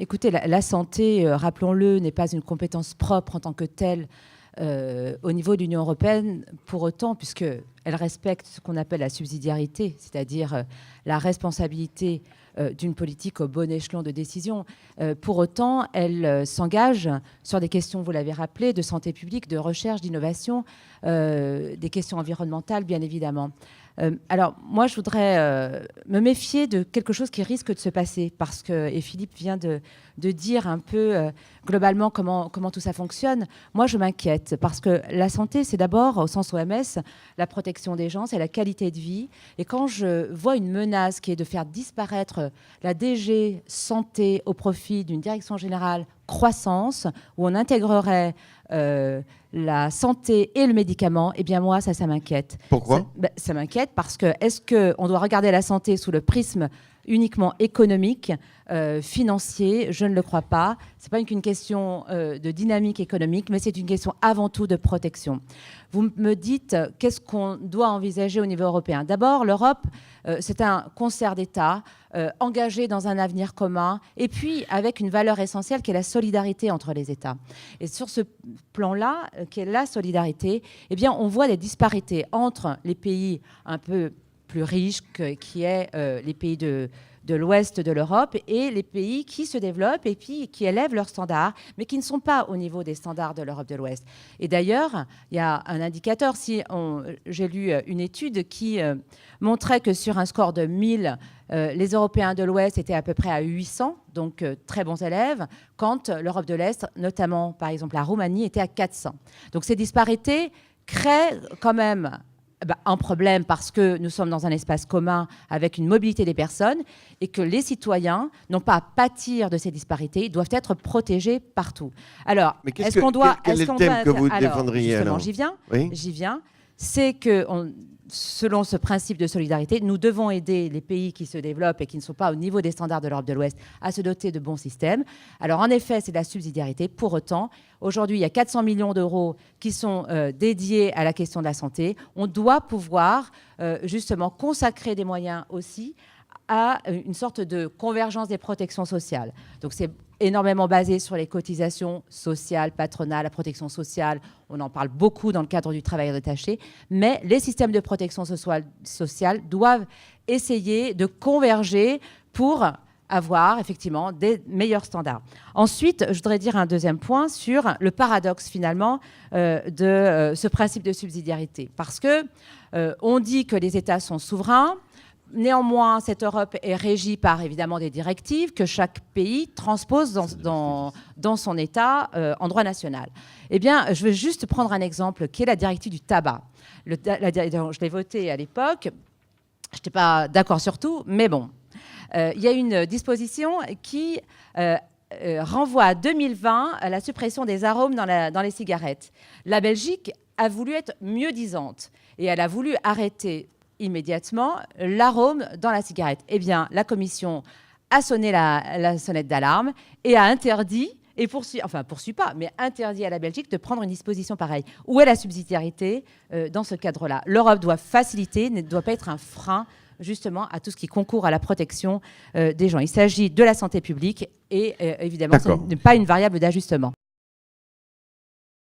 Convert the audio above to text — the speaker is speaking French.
Écoutez, la santé, rappelons-le, n'est pas une compétence propre en tant que telle au niveau de l'Union européenne, pour autant, puisqu'elle respecte ce qu'on appelle la subsidiarité, c'est-à-dire la responsabilité d'une politique au bon échelon de décision. Pour autant, elle s'engage sur des questions, vous l'avez rappelé, de santé publique, de recherche, d'innovation, des questions environnementales, bien évidemment. Alors, moi, je voudrais me méfier de quelque chose qui risque de se passer, parce que, et Philippe vient de dire un peu globalement comment tout ça fonctionne. Moi, je m'inquiète, parce que la santé, c'est d'abord, au sens OMS, la protection des gens, c'est la qualité de vie. Et quand je vois une menace qui est de faire disparaître la DG Santé au profit d'une direction générale croissance, où on intégrerait la santé et le médicament, eh bien moi, ça m'inquiète. Pourquoi ? Ça m'inquiète parce que est-ce qu'on doit regarder la santé sous le prisme uniquement économique, financier? Je ne le crois pas. Ce n'est pas qu'une question de dynamique économique, mais c'est une question avant tout de protection. Vous me dites qu'est-ce qu'on doit envisager au niveau européen. D'abord, l'Europe, c'est un concert d'États engagés dans un avenir commun et puis avec une valeur essentielle qui est la solidarité entre les États. Et sur ce plan-là, qui est la solidarité, eh bien, on voit des disparités entre les pays un peu plus riches, qui est les pays de l'ouest de l'Europe, et les pays qui se développent et puis qui élèvent leurs standards, mais qui ne sont pas au niveau des standards de l'Europe de l'Ouest. Et d'ailleurs, il y a un indicateur. J'ai lu une étude qui montrait que sur un score de 1000, les Européens de l'Ouest étaient à peu près à 800, donc très bons élèves, quand l'Europe de l'Est, notamment par exemple la Roumanie, était à 400. Donc ces disparités créent quand même un problème parce que nous sommes dans un espace commun avec une mobilité des personnes et que les citoyens n'ont pas à pâtir de ces disparités, ils doivent être protégés partout. Alors, est-ce qu'on doit... Quel est le thème que vous défendriez alors, justement, j'y viens. C'est que, selon ce principe de solidarité, nous devons aider les pays qui se développent et qui ne sont pas au niveau des standards de l'Europe de l'Ouest à se doter de bons systèmes. Alors, en effet, c'est de la subsidiarité. Pour autant, aujourd'hui, il y a 400 millions d'euros qui sont dédiés à la question de la santé. On doit pouvoir, justement, consacrer des moyens aussi à une sorte de convergence des protections sociales. Donc, c'est énormément basé sur les cotisations sociales, patronales, la protection sociale. On en parle beaucoup dans le cadre du travail détaché. Mais les systèmes de protection sociale doivent essayer de converger pour avoir effectivement des meilleurs standards. Ensuite, je voudrais dire un deuxième point sur le paradoxe finalement de ce principe de subsidiarité. Parce que on dit que les États sont souverains. Néanmoins, cette Europe est régie par évidemment des directives que chaque pays transpose dans son État en droit national. Eh bien, je vais juste prendre un exemple qui est la directive du tabac. Je l'ai votée à l'époque. Je n'étais pas d'accord sur tout, mais bon. Il y a une disposition qui renvoie à 2020 à la suppression des arômes dans les cigarettes. La Belgique a voulu être mieux-disante et elle a voulu arrêter immédiatement l'arôme dans la cigarette. Eh bien, la Commission a sonné la sonnette d'alarme et a interdit, poursuit pas, mais interdit à la Belgique de prendre une disposition pareille. Où est la subsidiarité dans ce cadre-là? L'Europe doit faciliter, ne doit pas être un frein justement à tout ce qui concourt à la protection des gens. Il s'agit de la santé publique et évidemment, ce n'est pas une variable d'ajustement.